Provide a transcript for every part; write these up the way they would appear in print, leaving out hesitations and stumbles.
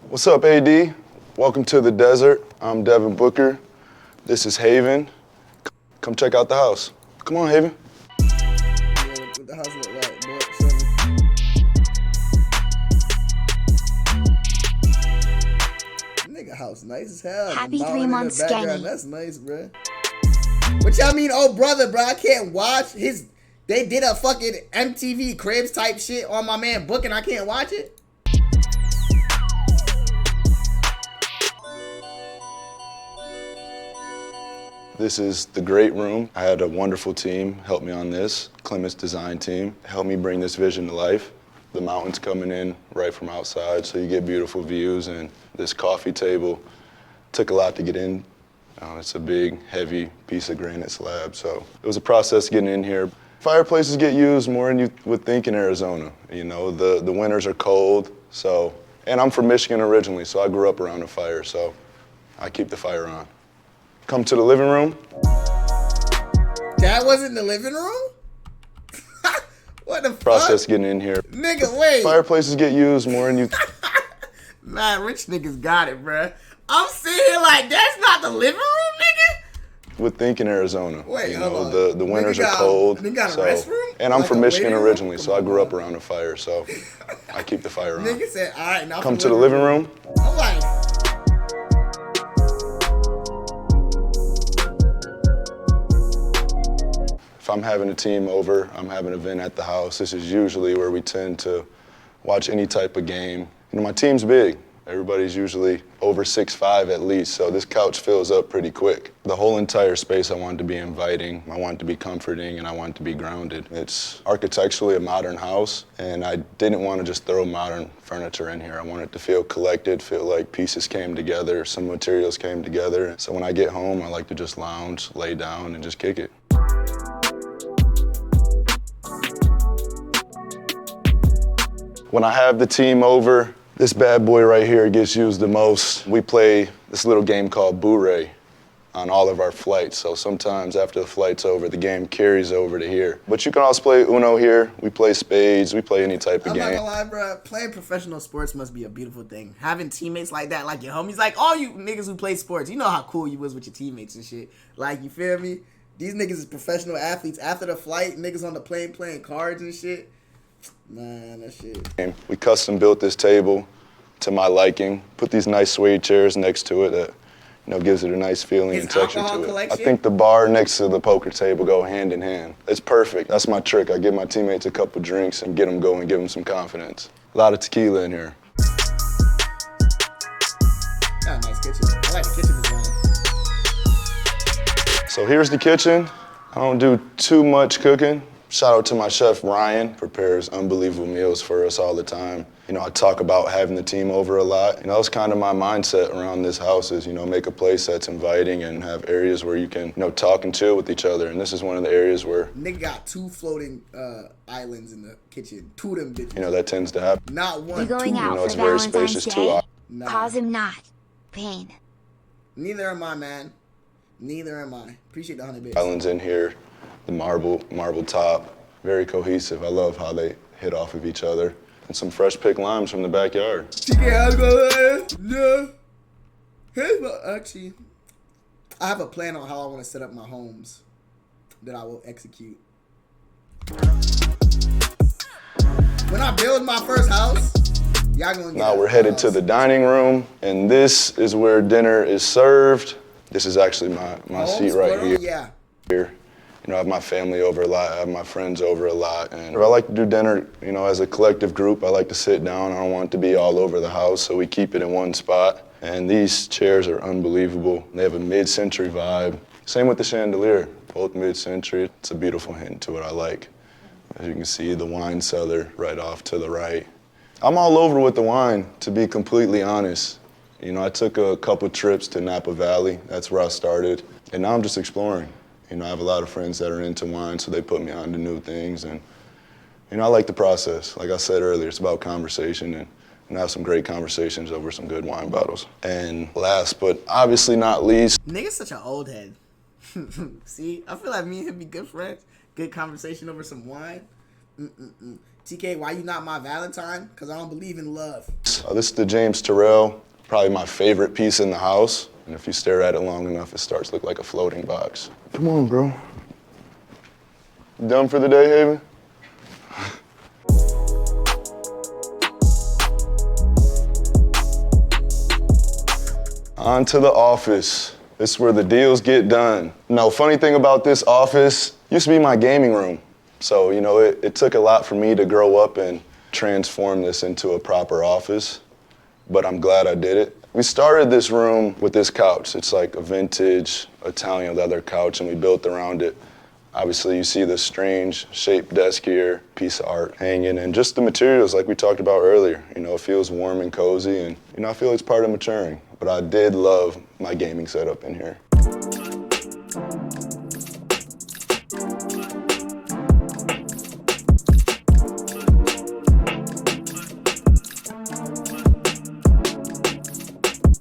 What's up, AD? Welcome to the desert. I'm Devin Booker. This is Haven. Come check out the house. Come on, Haven. What the house look like, boy? Nigga house nice as hell. Happy 3 months, Skanny. That's nice, bro. What y'all mean, oh brother, bro? I can't watch his. They did a fucking MTV Cribs type shit on my man Book, and I can't watch it. This is the great room. I had a wonderful team help me on this. Clement's design team helped me bring this vision to life. The mountains coming in right from outside, so you get beautiful views. And this coffee table took a lot to get in. It's a big, heavy piece of granite slab, so it was a process getting in here. Fireplaces get used more than you would think in Arizona. You know, the winters are cold, so, and I'm from Michigan originally, so I grew up around a fire, so I keep the fire on. Come to the living room. That wasn't the living room? What the fuck? Process getting in here. Nigga, wait. Fireplaces get used more than you. Man, rich niggas got it, bruh. I'm sitting here like, that's not the living room, nigga? Would think in Arizona. Wait, you hold know, on. the winters are cold. Nigga got a so, restroom? and I'm Like from a Michigan waiting room? originally, so I grew up around a fire, so I keep the fire on. Nigga said, all right, now Come to the living room. I'm like, If I'm having a team over, I'm having an event at the house, this is usually where we tend to watch any type of game. You know, my team's big. Everybody's usually over 6'5" at least, so this couch fills up pretty quick. The whole entire space I wanted to be inviting, I want it to be comforting, and I want it to be grounded. It's architecturally a modern house, and I didn't want to just throw modern furniture in here. I wanted it to feel collected, feel like pieces came together, some materials came together. So when I get home, I like to just lounge, lay down, and just kick it. When I have the team over, this bad boy right here gets used the most. We play this little game called Boo-Ray on all of our flights. So sometimes after the flight's over, the game carries over to here. But you can also play Uno here. We play spades. We play any type of game. I'm not gonna lie, bro. Playing professional sports must be a beautiful thing. Having teammates like that, like your homies, like all you niggas who play sports, you know how cool you was with your teammates and shit. Like, you feel me? These niggas is professional athletes. After the flight, niggas on the plane playing cards and shit. Man, that shit. We custom built this table to my liking. Put these nice suede chairs next to it that, you know, gives it a nice feeling and texture to it. Collection? I think the bar next to the poker table go hand in hand. It's perfect. That's my trick. I give my teammates a couple drinks and get them going, give them some confidence. A lot of tequila in here. Got a nice kitchen. I like the kitchen design. So here's the kitchen. I don't do too much cooking. Shout out to my chef, Ryan, prepares unbelievable meals for us all the time. You know, I talk about having the team over a lot. You know, that's kind of my mindset around this house is, you know, make a place that's inviting and have areas where you can, you know, talk and chill with each other. And this is one of the areas where... Nigga got 2 floating islands in the kitchen. 2 of them bitches. You know, that tends to happen. Not one. You going 2. out You know, for it's very Valentine's spacious Day? too. Nah. Cause him not pain. Neither am I, man. Neither am I. Appreciate the 100 bits. Islands in here, the marble top, very cohesive. I love how they hit off of each other. And some fresh picked limes from the backyard. Actually, I have a plan on how I want to set up my homes that I will execute. When I build my first house, y'all gonna get Now we're headed to the dining room, and this is where dinner is served. This is actually my seat right here. Yeah. You know, I have my family over a lot, I have my friends over a lot, and I like to do dinner, you know, as a collective group. I like to sit down. I don't want it to be all over the house, so we keep it in one spot. And these chairs are unbelievable. They have a mid-century vibe. Same with the chandelier, both mid-century. It's a beautiful hint to what I like. As you can see, the wine cellar right off to the right. I'm all over with the wine, to be completely honest. You know, I took a couple trips to Napa Valley. That's where I started. And now I'm just exploring. You know, I have a lot of friends that are into wine, so they put me on to new things. And, you know, I like the process. Like I said earlier, it's about conversation and have some great conversations over some good wine bottles. And last, but obviously not least. Nigga's such an old head. See, I feel like me and him be good friends. Good conversation over some wine. TK, why you not my Valentine? Because I don't believe in love. This is the James Terrell, probably my favorite piece in the house. And if you stare at it long enough, it starts to look like a floating box. Come on, bro. You done for the day, Haven? On to the office. This is where the deals get done. Now, funny thing about this office, used to be my gaming room. So, you know, it took a lot for me to grow up and transform this into a proper office, but I'm glad I did it. We started this room with this couch. It's like a vintage Italian leather couch, and we built around it. Obviously, you see this strange shaped desk here, piece of art hanging, and just the materials like we talked about earlier. You know, it feels warm and cozy, and, you know, I feel it's part of maturing. But I did love my gaming setup in here.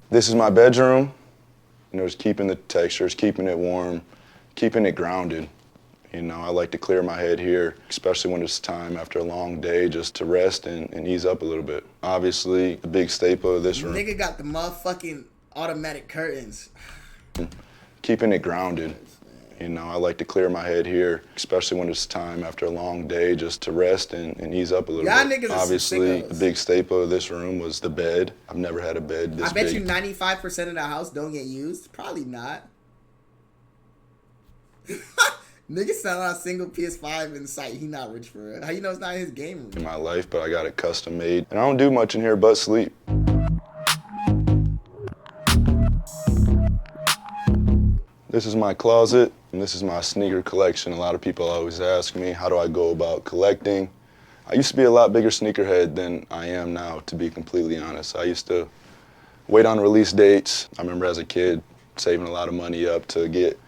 This is my bedroom. You know, just keeping the textures, keeping it warm, keeping it grounded. You know, I like to clear my head here, especially when it's time after a long day just to rest and ease up a little bit. Obviously, the big staple of this room. Nigga got the motherfucking automatic curtains. Keeping it grounded. You know, I like to clear my head here, especially when it's time after a long day just to rest and ease up a little Y'all bit. niggas are Obviously, sickos. the big staple of this room was the bed. I've never had a bed this big. I bet you 95% of the house don't get used. Probably not. Nigga selling out a single PS5 in sight. He not rich for it. How you know it's not his game room? In my life, but I got it custom made. And I don't do much in here but sleep. This is my closet, and this is my sneaker collection. A lot of people always ask me, how do I go about collecting? I used to be a lot bigger sneakerhead than I am now, to be completely honest. I used to wait on release dates. I remember as a kid saving a lot of money up to get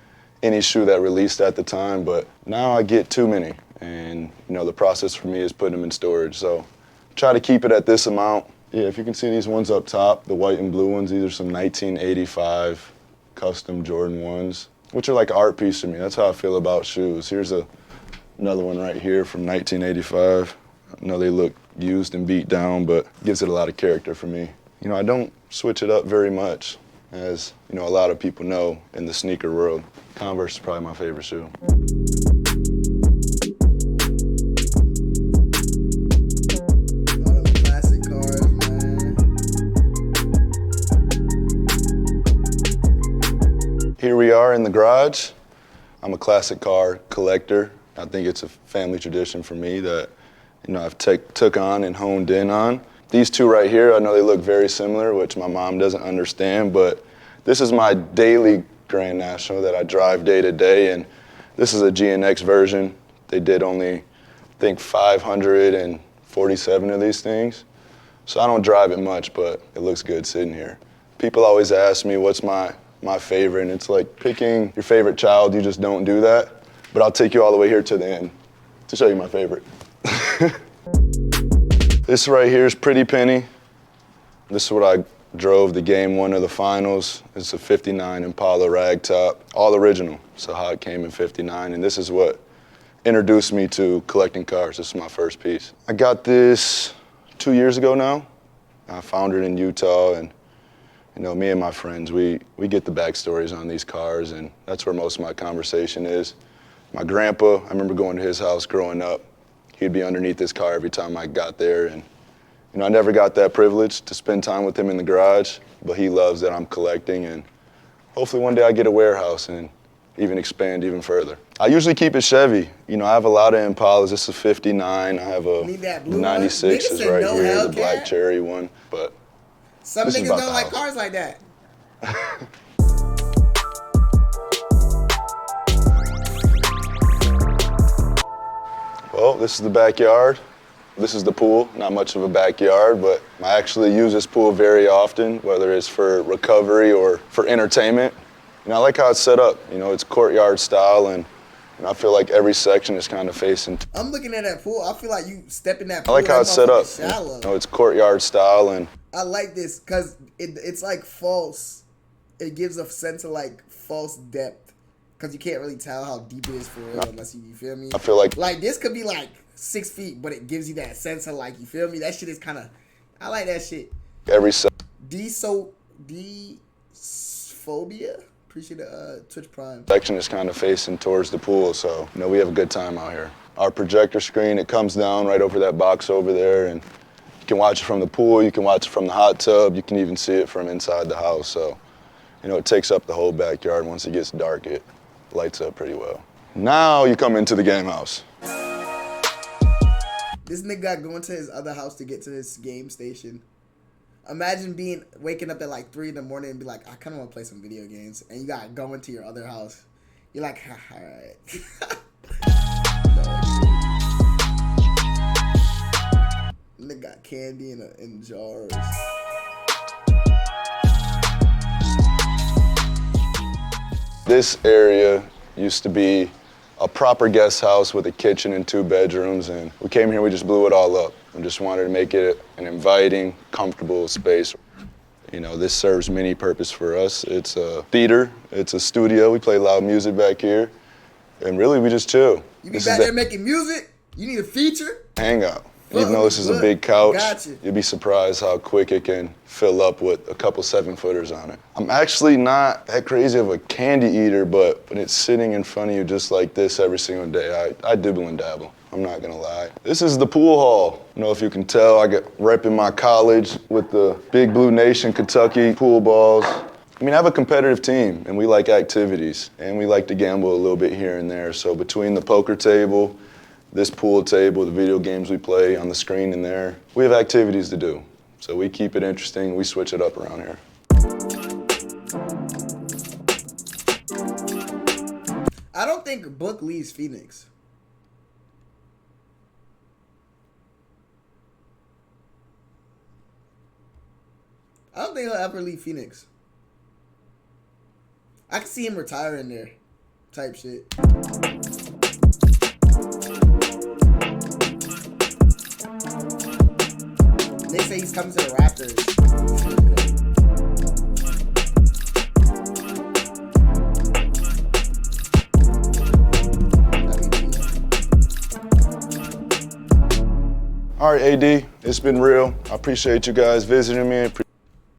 any shoe that released at the time, but now I get too many. And, you know, the process for me is putting them in storage. So try to keep it at this amount. Yeah, if you can see these ones up top, the white and blue ones, these are some 1985 custom Jordan 1s, which are like an art piece to me. That's how I feel about shoes. Here's another one right here from 1985. I know they look used and beat down, but gives it a lot of character for me. You know, I don't switch it up very much, as you know, a lot of people know in the sneaker world. Converse is probably my favorite shoe. All them classic cars, man. Here we are in the garage. I'm a classic car collector. I think it's a family tradition for me that, you know, I've took on and honed in on. These two right here, I know they look very similar, which my mom doesn't understand, but this is my daily Grand National that I drive day to day, and this is a GNX version. They did only, I think, 547 of these things. So I don't drive it much, but it looks good sitting here. People always ask me what's my favorite, and it's like picking your favorite child, you just don't do that. But I'll take you all the way here to the end to show you my favorite. This right here is Pretty Penny. This is what I drove the game one of the finals. It's a 59 Impala ragtop, all original. So how it came in 59, and this is what introduced me to collecting cars. This is my first piece. I got this 2 years ago now. I found it in Utah, and you know, me and my friends, we get the backstories on these cars, and that's where most of my conversation is. My grandpa, I remember going to his house growing up. He'd be underneath this car every time I got there, and you know, I never got that privilege to spend time with him in the garage, but he loves that I'm collecting, and hopefully one day I get a warehouse and even expand even further. I usually keep it Chevy. You know, I have a lot of Impalas. This is a 59. I have a 96 is right no here, the Hellcat? black cherry one, but Some this is niggas about don't the like house. cars like that. Well, this is the backyard. This is the pool. Not much of a backyard, but I actually use this pool very often, whether it's for recovery or for entertainment. You know, I like how it's set up. You know, it's courtyard style, and I feel like every section is kind of facing. I'm looking at that pool. I feel like you step in that I pool. like how that it's set up. motherfucker's Shallow. You know, it's courtyard style, and I like this because it's like false. It gives a sense of like false depth because you can't really tell how deep it is for real unless you feel me. I feel like this could be like 6 feet, but it gives you that sense of like, you feel me? That shit is kind of, I like that shit. Every Phobia. Appreciate the Twitch Prime. section is kind of facing towards the pool, so you know we have a good time out here. Our projector screen, it comes down right over that box over there, and you can watch it from the pool, you can watch it from the hot tub, you can even see it from inside the house. So, you know, it takes up the whole backyard. Once it gets dark, it lights up pretty well. Now you come into the game house. This nigga got going to his other house to get to his game station. Imagine waking up at like 3 in the morning and be like, I kind of want to play some video games. And you got to go into your other house. You're like, all right. Nigga got candy in jars. This area used to be a proper guest house with a kitchen and 2 bedrooms, and we came here, we just blew it all up. We just wanted to make it an inviting, comfortable space. You know, this serves many purpose for us. It's a theater, it's a studio, we play loud music back here, and really we just chill. You be back there making music? You need a feature? Hangout. Even though this is a big couch, Gotcha. You'd be surprised how quick it can fill up with a couple 7-footers on it. I'm actually not that crazy of a candy eater, but when it's sitting in front of you just like this every single day, I dibble and dabble. I'm not gonna lie. This is the pool hall. I don't know if you can tell, I get repping my college with the Big Blue Nation Kentucky pool balls. I mean, I have a competitive team, and we like activities, and we like to gamble a little bit here and there. So between the poker table, this pool table, the video games we play on the screen in there, we have activities to do. So we keep it interesting, we switch it up around here. I don't think Book leaves Phoenix. I don't think he'll ever leave Phoenix. I can see him retiring there, type shit. They say he's coming to the Raptors. All right, AD, it's been real. I appreciate you guys visiting me.